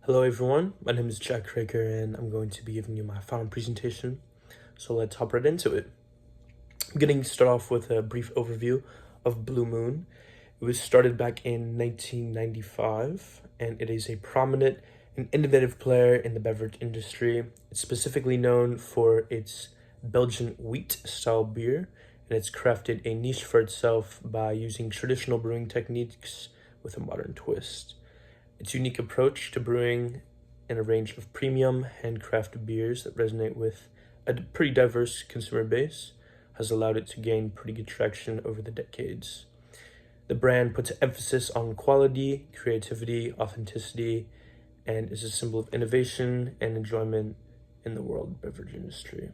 Hello everyone, my name is Jack Raker and I'm going to be giving you my final presentation. So let's hop right into it. I'm going to start off with a brief overview of Blue Moon. It was started back in 1995 and it is a prominent and innovative player in the beverage industry. It's specifically known for its Belgian wheat style beer, and it's crafted a niche for itself by using traditional brewing techniques with a modern twist. Its unique approach to brewing and a range of premium handcrafted beers that resonate with a pretty diverse consumer base has allowed it to gain pretty good traction over the decades. The brand puts emphasis on quality, creativity, authenticity, and is a symbol of innovation and enjoyment in the world beverage industry.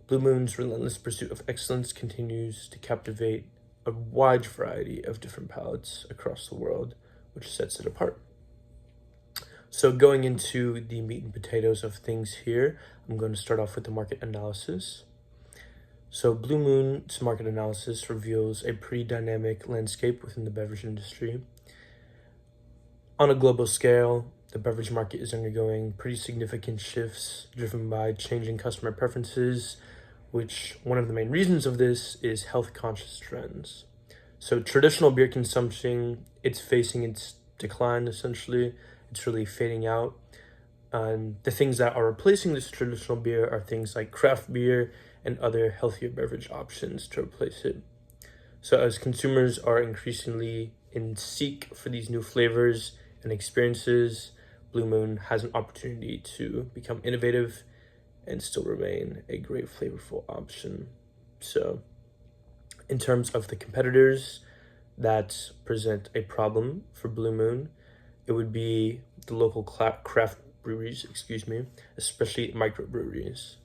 Blue Moon's relentless pursuit of excellence continues to captivate a wide variety of different palates across the world, which sets it apart. So going into the meat and potatoes of things here, I'm going to start off with the market analysis. So Blue Moon's market analysis reveals a pretty dynamic landscape within the beverage industry. On a global scale, the beverage market is undergoing pretty significant shifts driven by changing customer preferences, which one of the main reasons of this is health-conscious trends. So traditional beer consumption, it's facing its decline essentially. It's really fading out. And the things that are replacing this traditional beer are things like craft beer and other healthier beverage options to replace it. So as consumers are increasingly in seek for these new flavors and experiences, Blue Moon has an opportunity to become innovative and still remain a great flavorful option. So in terms of the competitors that present a problem for Blue Moon, it would be the local craft breweries, especially microbreweries.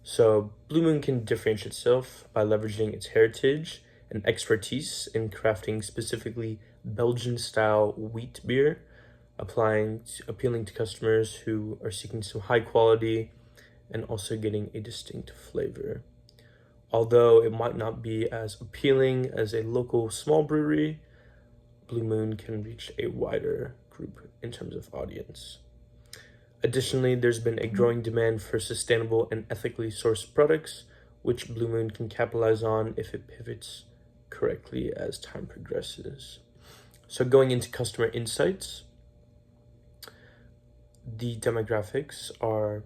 So Blue Moon can differentiate itself by leveraging its heritage and expertise in crafting specifically Belgian-style wheat beer, appealing to customers who are seeking some high quality and also getting a distinct flavor. Although it might not be as appealing as a local small brewery, Blue Moon can reach a wider group in terms of audience. Additionally, there's been a growing demand for sustainable and ethically sourced products, which Blue Moon can capitalize on if it pivots correctly as time progresses. So going into customer insights, the demographics are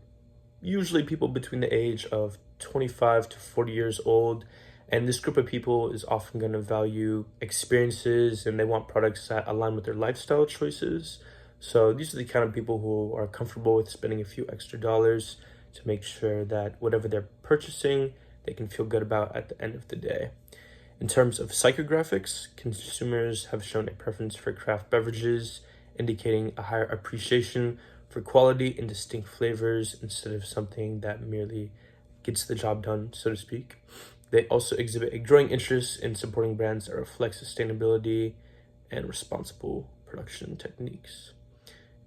usually people between the age of 25 to 40 years old. And this group of people is often going to value experiences and they want products that align with their lifestyle choices. So these are the kind of people who are comfortable with spending a few extra dollars to make sure that whatever they're purchasing, they can feel good about at the end of the day. In terms of psychographics, consumers have shown a preference for craft beverages, indicating a higher appreciation for quality and distinct flavors instead of something that merely gets the job done, so to speak. They also exhibit a growing interest in supporting brands that reflect sustainability and responsible production techniques.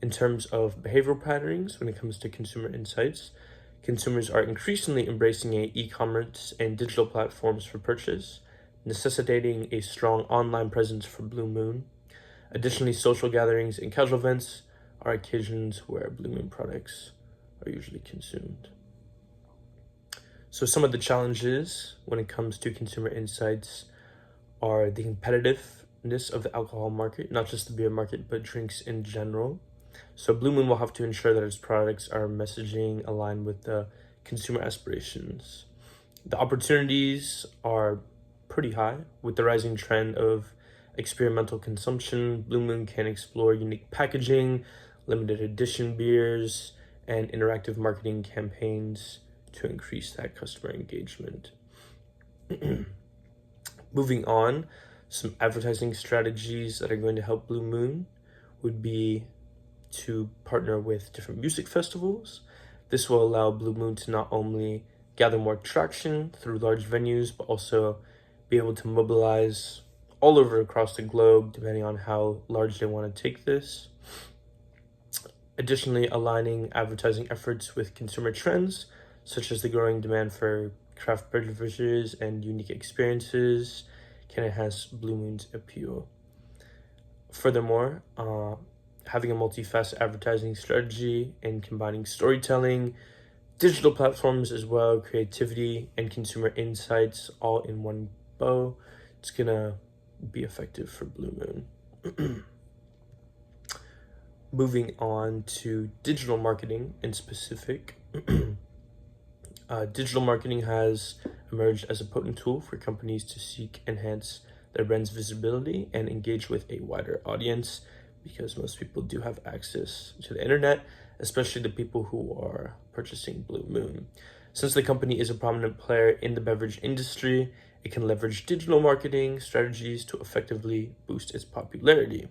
In terms of behavioral patterns, when it comes to consumer insights, consumers are increasingly embracing e-commerce and digital platforms for purchase, necessitating a strong online presence for Blue Moon. Additionally, social gatherings and casual events are occasions where Blue Moon products are usually consumed. So some of the challenges when it comes to consumer insights are the competitiveness of the alcohol market, not just the beer market, but drinks in general. So Blue Moon will have to ensure that its products are messaging aligned with the consumer aspirations. The opportunities are pretty high. With the rising trend of experimental consumption, Blue Moon can explore unique packaging, limited edition beers, and interactive marketing campaigns to increase that customer engagement. Moving on, some advertising strategies that are going to help Blue Moon would be to partner with different music festivals. This will allow Blue Moon to not only gather more traction through large venues, but also be able to mobilize all over across the globe, depending on how large they want to take this. Additionally, aligning advertising efforts with consumer trends, such as the growing demand for craft beverages and unique experiences, can enhance Blue Moon's appeal. Furthermore, having a multifaceted advertising strategy and combining storytelling, digital platforms as well, creativity, and consumer insights all in one bow. It's gonna be effective for Blue Moon. Moving on to digital marketing in specific. Digital marketing has emerged as a potent tool for companies to seek enhance their brand's visibility and engage with a wider audience, because most people do have access to the internet, especially the people who are purchasing Blue Moon. Since the company is a prominent player in the beverage industry, it can leverage digital marketing strategies to effectively boost its popularity.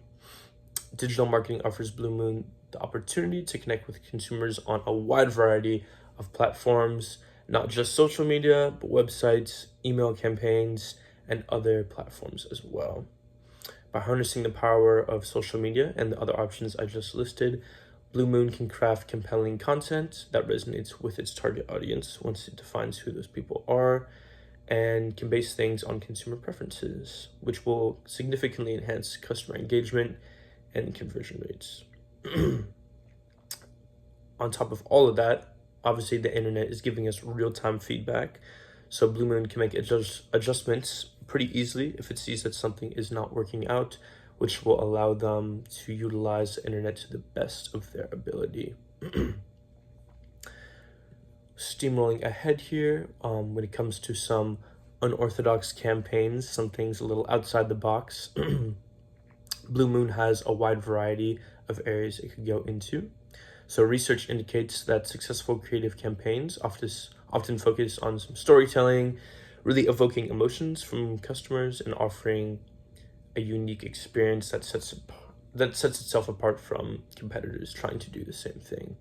Digital marketing offers Blue Moon the opportunity to connect with consumers on a wide variety of platforms, not just social media, but websites, email campaigns, and other platforms as well. By harnessing the power of social media and the other options I just listed, Blue Moon can craft compelling content that resonates with its target audience once it defines who those people are, and can base things on consumer preferences, which will significantly enhance customer engagement and conversion rates. On top of all of that, obviously the internet is giving us real-time feedback, so Blue Moon can make adjustments pretty easily if it sees that something is not working out, which will allow them to utilize the internet to the best of their ability. Steamrolling ahead here, when it comes to some unorthodox campaigns, some things a little outside the box, Blue Moon has a wide variety of areas it could go into. So research indicates that successful creative campaigns often focus on some storytelling, really evoking emotions from customers and offering a unique experience that sets itself apart from competitors trying to do the same thing.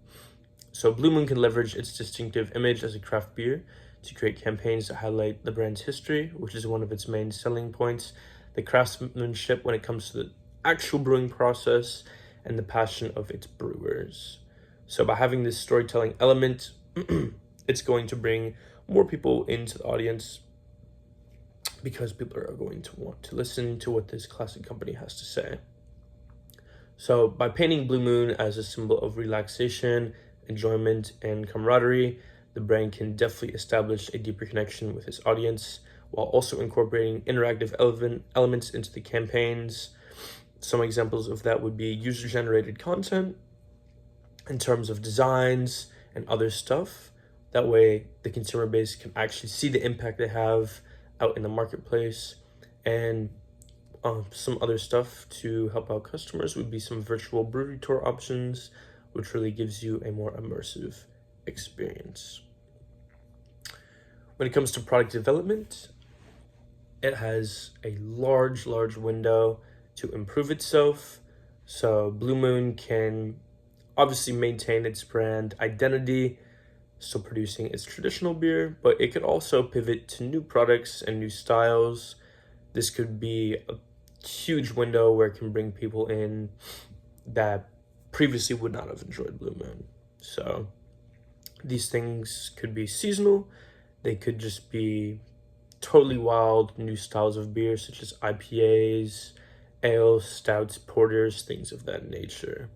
So Blue Moon can leverage its distinctive image as a craft beer to create campaigns that highlight the brand's history, which is one of its main selling points, the craftsmanship when it comes to the actual brewing process, and the passion of its brewers. So by having this storytelling element, it's going to bring more people into the audience, because people are going to want to listen to what this classic company has to say. So by painting Blue Moon as a symbol of relaxation, enjoyment, and camaraderie, the brand can definitely establish a deeper connection with its audience, while also incorporating interactive elements into the campaigns. Some examples of that would be user-generated content in terms of designs and other stuff. That way, the consumer base can actually see the impact they have out in the marketplace. And some other stuff to help out customers would be some virtual brewery tour options, which really gives you a more immersive experience. When it comes to product development, it has a large window to improve itself. So Blue Moon can obviously maintain its brand identity, still producing its traditional beer, but it could also pivot to new products and new styles. This could be a huge window where it can bring people in that previously would not have enjoyed Blue Moon. So these things could be seasonal. They could just be totally wild new styles of beer, such as IPAs, ales, stouts, porters, things of that nature.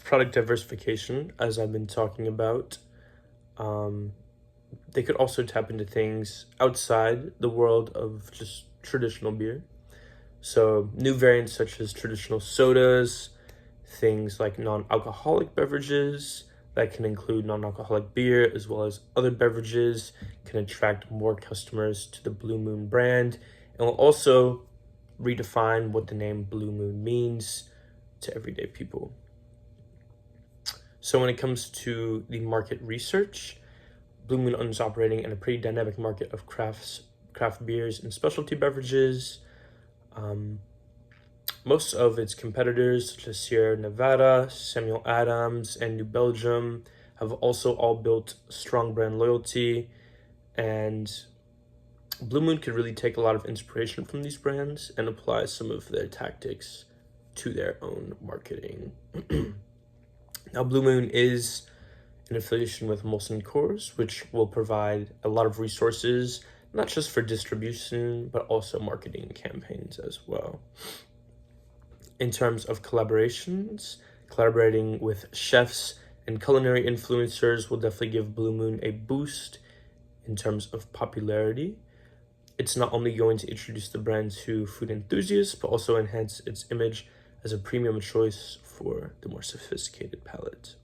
Product diversification, as I've been talking about, they could also tap into things outside the world of just traditional beer. So new variants such as traditional sodas, things like non-alcoholic beverages that can include non-alcoholic beer as well as other beverages, can attract more customers to the Blue Moon brand, and will also redefine what the name Blue Moon means to everyday people. So when it comes to the market research, Blue Moon is operating in a pretty dynamic market of craft beers and specialty beverages. Most of its competitors, such as Sierra Nevada, Samuel Adams, and New Belgium, have also all built strong brand loyalty, and Blue Moon could really take a lot of inspiration from these brands and apply some of their tactics to their own marketing. Now, Blue Moon is an affiliation with Molson Coors, which will provide a lot of resources, not just for distribution, but also marketing campaigns as well. In terms of collaborations, collaborating with chefs and culinary influencers will definitely give Blue Moon a boost in terms of popularity. It's not only going to introduce the brand to food enthusiasts, but also enhance its image as a premium choice for the more sophisticated palate.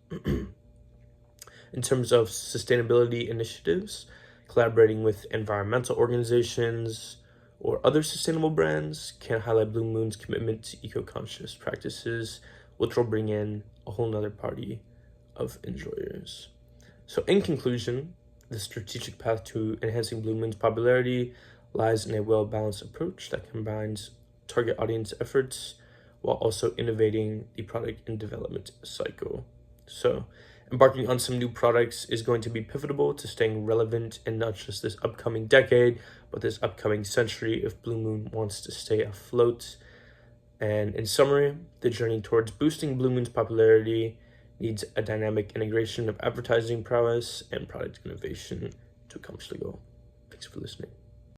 In terms of sustainability initiatives, collaborating with environmental organizations or other sustainable brands can highlight Blue Moon's commitment to eco-conscious practices, which will bring in a whole nother party of enjoyers. So in conclusion, the strategic path to enhancing Blue Moon's popularity lies in a well-balanced approach that combines target audience efforts while also innovating the product and development cycle. So embarking on some new products is going to be pivotal to staying relevant in not just this upcoming decade, but this upcoming century if Blue Moon wants to stay afloat. And in summary, the journey towards boosting Blue Moon's popularity needs a dynamic integration of advertising prowess and product innovation to accomplish the goal. Thanks for listening.